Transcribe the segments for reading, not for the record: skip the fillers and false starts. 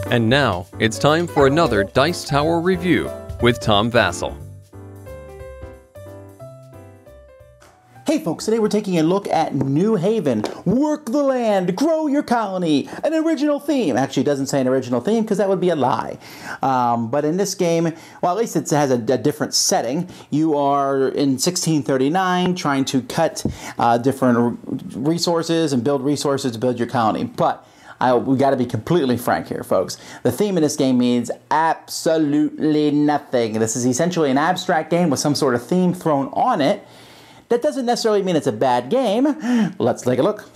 And now, it's time for another Dice Tower review with Tom Vasel. Hey folks, today we're taking a look at New Haven. Work the land, grow your colony, an original theme. Actually, it doesn't say an original theme because that would be a lie. But in this game, well, at least it has a different setting. You are in 1639 trying to cut different resources and build resources to build your colony. But we got to be completely frank here, folks. The theme in this game means absolutely nothing. This is essentially an abstract game with some sort of theme thrown on it. That doesn't necessarily mean it's a bad game. Let's take a look.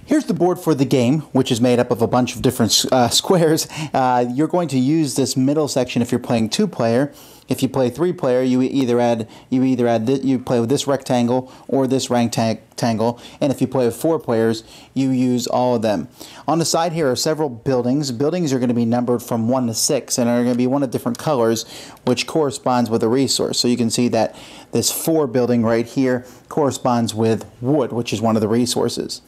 Here's the board for the game, which is made up of a bunch of different squares. You're going to use this middle section if you're playing 2-player. If you play 3-player, you play with this rectangle or this rectangle, and if you play with 4 players, you use all of them. On the side here are several buildings. Buildings are going to be numbered from 1 to 6, and are going to be one of different colors, which corresponds with a resource. So you can see that this 4 building right here corresponds with wood, which is one of the resources.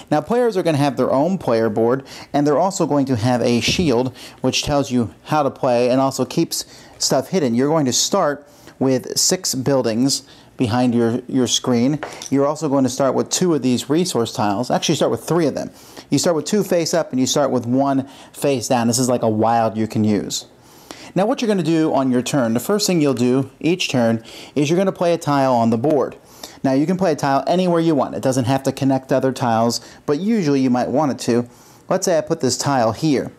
Now, players are going to have their own player board, and they're also going to have a shield, which tells you how to play and also keeps stuff hidden. You're going to start with 6 buildings behind your screen. You're also going to start with 2 of these resource tiles. Actually, start with 3 of them. You start with 2 face up and you start with 1 face down. This is like a wild you can use. Now what you're going to do on your turn, the first thing you'll do each turn is you're going to play a tile on the board. Now you can play a tile anywhere you want. It doesn't have to connect to other tiles, but usually you might want it to. Let's say I put this tile here.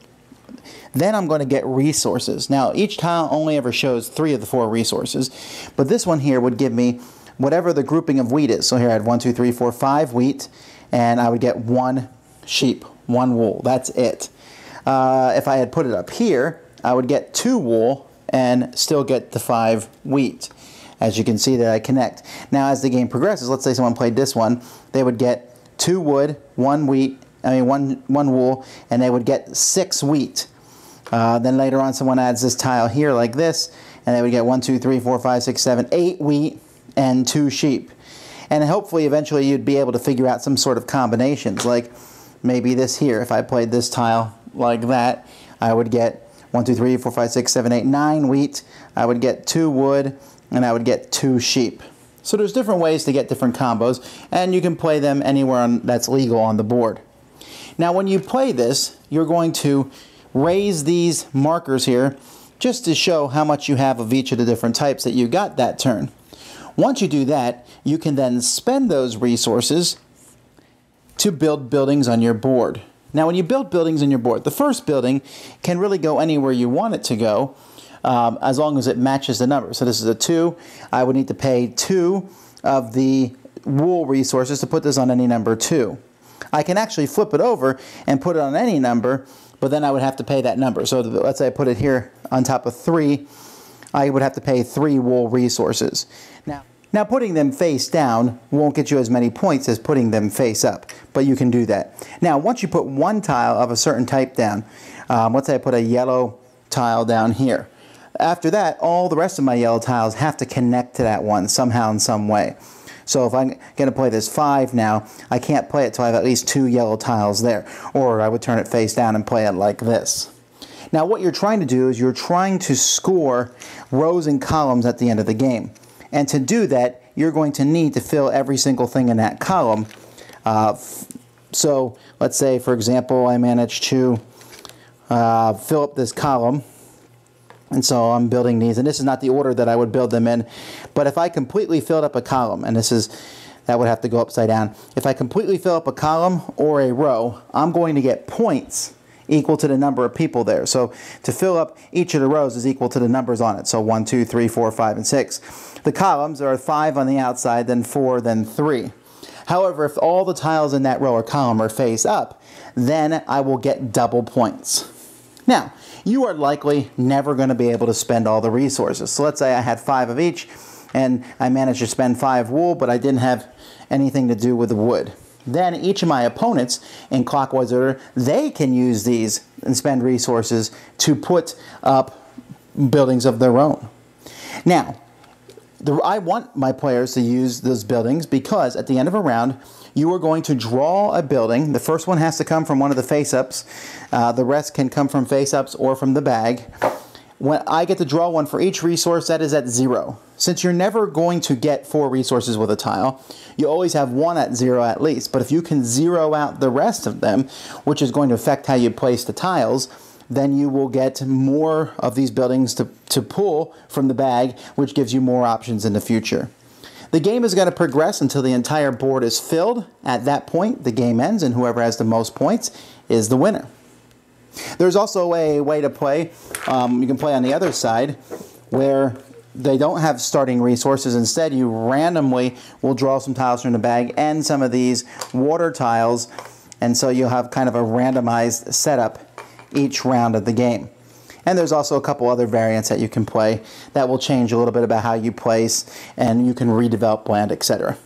Then I'm going to get resources. Now, each tile only ever shows 3 of the 4 resources, but this one here would give me whatever the grouping of wheat is. So here I had 1, 2, 3, 4, 5 wheat, and I would get 1 sheep, 1 wool. That's it. If I had put it up here, I would get 2 wool and still get the 5 wheat. As you can see that I connect. Now, as the game progresses, let's say someone played this one, they would get 2 wood, 1 wool, and they would get 6 wheat. Then later on someone adds this tile here like this, and they would get 1, 2, 3, 4, 5, 6, 7, 8 wheat and 2 sheep. And hopefully eventually you'd be able to figure out some sort of combinations, like maybe this here. If I played this tile like that, I would get 1, 2, 3, 4, 5, 6, 7, 8, 9 wheat. I would get 2 wood, and I would get 2 sheep. So there's different ways to get different combos, and you can play them anywhere that's legal on the board. Now when you play this, you're going to raise these markers here just to show how much you have of each of the different types that you got that turn. Once you do that, you can then spend those resources to build buildings on your board. Now when you build buildings on your board, the first building can really go anywhere you want it to go, as long as it matches the number. So this is a 2. I would need to pay 2 of the wool resources to put this on any number 2. I can actually flip it over and put it on any number, but then I would have to pay that number. So let's say I put it here on top of 3, I would have to pay 3 wool resources. Now putting them face down won't get you as many points as putting them face up, but you can do that. Now once you put 1 tile of a certain type down, let's say I put a yellow tile down here. After that, all the rest of my yellow tiles have to connect to that one somehow in some way. So if I'm going to play this 5 now, I can't play it till I have at least 2 yellow tiles there. Or I would turn it face down and play it like this. Now what you're trying to do is you're trying to score rows and columns at the end of the game. And to do that, you're going to need to fill every single thing in that column. So let's say, for example, I managed to fill up this column. And so I'm building these, and this is not the order that I would build them in, but if I completely filled up a column, and that would have to go upside down. If I completely fill up a column or a row, I'm going to get points equal to the number of people there. So to fill up each of the rows is equal to the numbers on it. So 1, 2, 3, 4, 5, and 6. The columns are 5 on the outside, then 4, then 3. However, if all the tiles in that row or column are face up, then I will get double points. Now, you are likely never going to be able to spend all the resources. So let's say I had 5 of each. and I managed to spend 5 wool, but I didn't have anything to do with the wood. Then each of my opponents in clockwise order, they can use these and spend resources to put up buildings of their own. Now, I want my players to use those buildings because at the end of a round, you are going to draw a building. The first one has to come from one of the face-ups. The rest can come from face-ups or from the bag. When I get to draw one for each resource, that is at 0. Since you're never going to get 4 resources with a tile, you always have 1 at 0 at least. But if you can 0 out the rest of them, which is going to affect how you place the tiles, then you will get more of these buildings to pull from the bag, which gives you more options in the future. The game is going to progress until the entire board is filled. At that point, the game ends, and whoever has the most points is the winner. There's also a way to play. You can play on the other side, where they don't have starting resources. Instead, you randomly will draw some tiles from the bag and some of these water tiles, and so you'll have kind of a randomized setup each round of the game. And there's also a couple other variants that you can play that will change a little bit about how you place, and you can redevelop land, etc.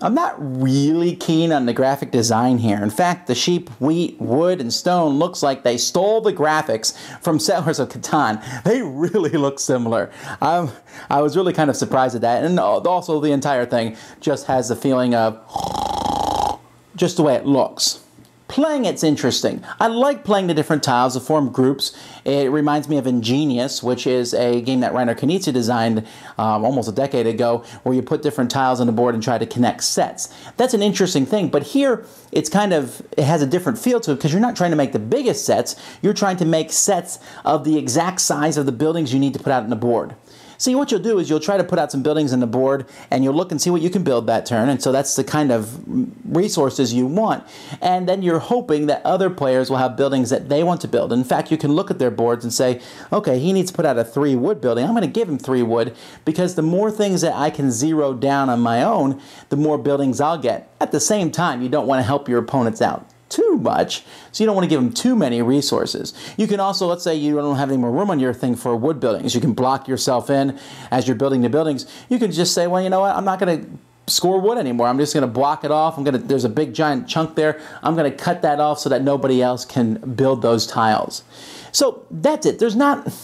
I'm not really keen on the graphic design here. In fact, the sheep, wheat, wood, and stone looks like they stole the graphics from Settlers of Catan. They really look similar. I was really kind of surprised at that. And also the entire thing just has the feeling of just the way it looks. Playing it's interesting. I like playing the different tiles to form groups. It reminds me of Ingenious, which is a game that Reiner Knizia designed almost a decade ago, where you put different tiles on the board and try to connect sets. That's an interesting thing, but here it has a different feel to it because you're not trying to make the biggest sets, you're trying to make sets of the exact size of the buildings you need to put out on the board. See, what you'll do is you'll try to put out some buildings on the board, and you'll look and see what you can build that turn, and so that's the kind of resources you want. And then you're hoping that other players will have buildings that they want to build. In fact, you can look at their boards and say, okay, he needs to put out a 3 wood building. I'm going to give him 3 wood, because the more things that I can zero down on my own, the more buildings I'll get. At the same time, you don't want to help your opponents out too much, so you don't want to give them too many resources. You can also, let's say you don't have any more room on your thing for wood buildings. You can block yourself in as you're building the buildings. You can just say, well, you know what, I'm not going to score wood anymore. I'm just going to block it off. There's a big giant chunk there. I'm going to cut that off so that nobody else can build those tiles. So that's it. There's not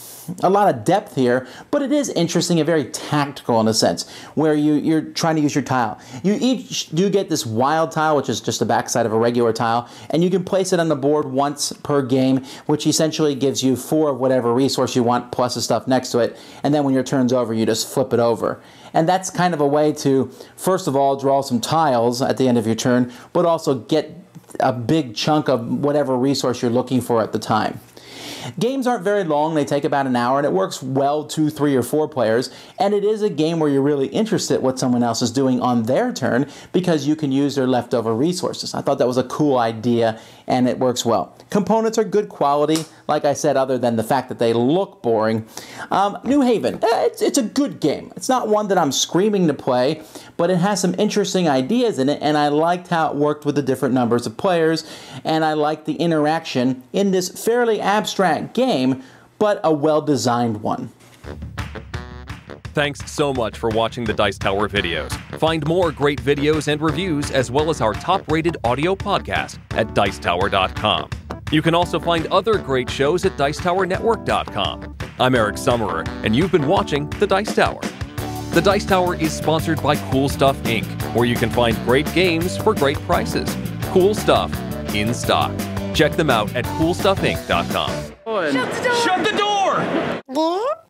a lot of depth here, but it is interesting and very tactical in a sense, where you're trying to use your tile. You each do get this wild tile, which is just the backside of a regular tile, and you can place it on the board once per game, which essentially gives you 4 of whatever resource you want plus the stuff next to it, and then when your turn's over, you just flip it over. And that's kind of a way to, first of all, draw some tiles at the end of your turn, but also get a big chunk of whatever resource you're looking for at the time. Games aren't very long, they take about an hour, and it works well 2, 3, or 4 players, and it is a game where you're really interested in what someone else is doing on their turn because you can use their leftover resources. I thought that was a cool idea, and it works well. Components are good quality, like I said, other than the fact that they look boring. New Haven, it's a good game. It's not one that I'm screaming to play, but it has some interesting ideas in it, and I liked how it worked with the different numbers of players, and I liked the interaction in this fairly abstract game, but a well-designed one. Thanks so much for watching the Dice Tower videos. Find more great videos and reviews, as well as our top-rated audio podcast at Dicetower.com. You can also find other great shows at Dicetowernetwork.com. I'm Eric Summerer, and you've been watching The Dice Tower. The Dice Tower is sponsored by Cool Stuff Inc., where you can find great games for great prices. Cool stuff in stock. Check them out at CoolStuffInc.com. Shut the door! Shut the door!